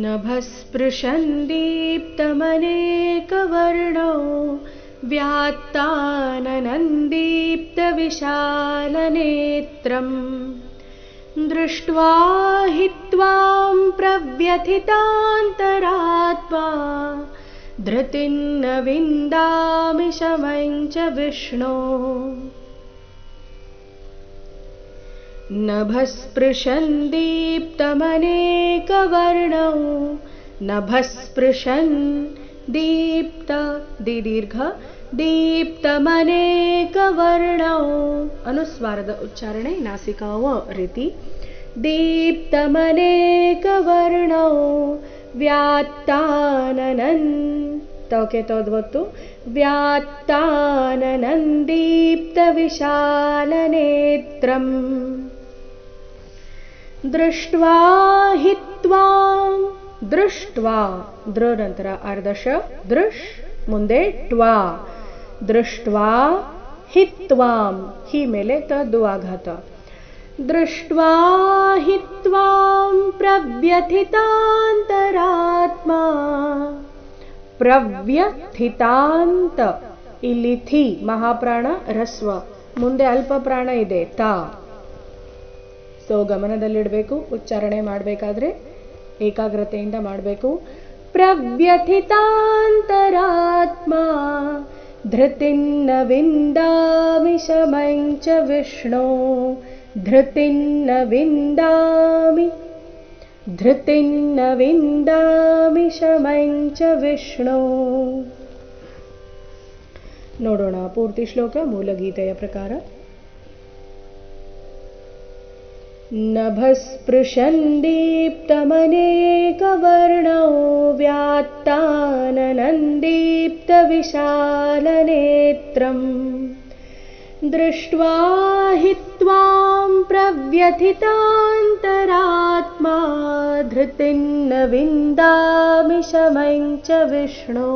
नभस्पृशन् दीप्तमनेकवर्णो व्यात्ताननन्दीप्तविशालनेत्रम् दृष्ट्वा हि त्वां प्रव्यथितान्तरात्मा धृतिं न विन्दामि शमं च विष्णो। नभस्पृशन् दीप्तमनेकवर्णो नभस्पृशन् दीप्त दीर्घ दीप्तमनेकवर्णो अनुस्वाರದ ಉಚ್ಚಾರಣೆ ನಾಸಿಕಾವ ರೀತಿ ದೀಪ್ತಮನೇಕವರ್ಣೋ ವ್ಯಾತ್ತಾನನನ್ ತೋಕೆ ತೋದ್ವತ್ತು ವ್ಯಾತ್ತಾನನಂದೀಪ್ತವಿಶಾಲನೇತ್ರಂ ದೃಷ್ಟ್ವಾ ಹಿ ತ್ವಾಂ ದೃಷ್ಟ್ವಾ ದೃ ನಂತರ ಅರ್ಧಶ ದೃಶ್ ಮುಂದೆ ಟ್ವಾ ದೃಷ್ಟ್ವಾ ಹಿ ತ್ವಾಂ ಹಿ ಮೇಲೆ ತದ್ವಾಘಾತ ದೃಷ್ಟ್ವಾ ಹಿ ತ್ವಾಂ ಪ್ರವ್ಯಥಿತಾಂತರಾತ್ಮಾ ಪ್ರವ್ಯಥಿತಾಂತ ಇಲ್ಲಿ ಥಿ ಮಹಾಪ್ರಾಣ ರಸ್ವ ಮುಂದೆ ಅಲ್ಪ ಪ್ರಾಣ ಇದೆ ತಾ ಸೊ ಗಮನದಲ್ಲಿಡಬೇಕು ಉಚ್ಚಾರಣೆ ಮಾಡಬೇಕಾದ್ರೆ ಏಕಾಗ್ರತೆಯಿಂದ ಮಾಡಬೇಕು ಪ್ರವ್ಯಥಿತಾಂತರಾತ್ಮಾ ಧೃತಿಂ ನ ವಿಂದಾಮಿ ಶಮಂ ಚ ವಿಷ್ಣೋ ಧೃತಿಂ ನ ವಿಂದಾಮಿ ಧೃತಿಂ ನ ವಿಂದಾಮಿ ಶಮಂ ಚ ವಿಷ್ಣೋ. ನೋಡೋಣ ಪೂರ್ತಿ ಶ್ಲೋಕ ಮೂಲಗೀತೆಯ ಪ್ರಕಾರ. ನಭಸ್ಪೃಶನ್ ದೀಪ್ತಮನೇಕವರ್ಣೋ ವ್ಯಾತ್ತಾನನಂದೀಪ್ತವಿಶಾಲನೇತ್ರಂ ದೃಷ್ಟ್ವಾ ಹಿ ತ್ವಾಂ ಪ್ರವ್ಯಥಿತಾಂತರಾತ್ಮಾ ಧೃತಿಂ ನ ವಿಂದಾಮಿ ಶಮಂ ಚ ವಿಷ್ಣೋ.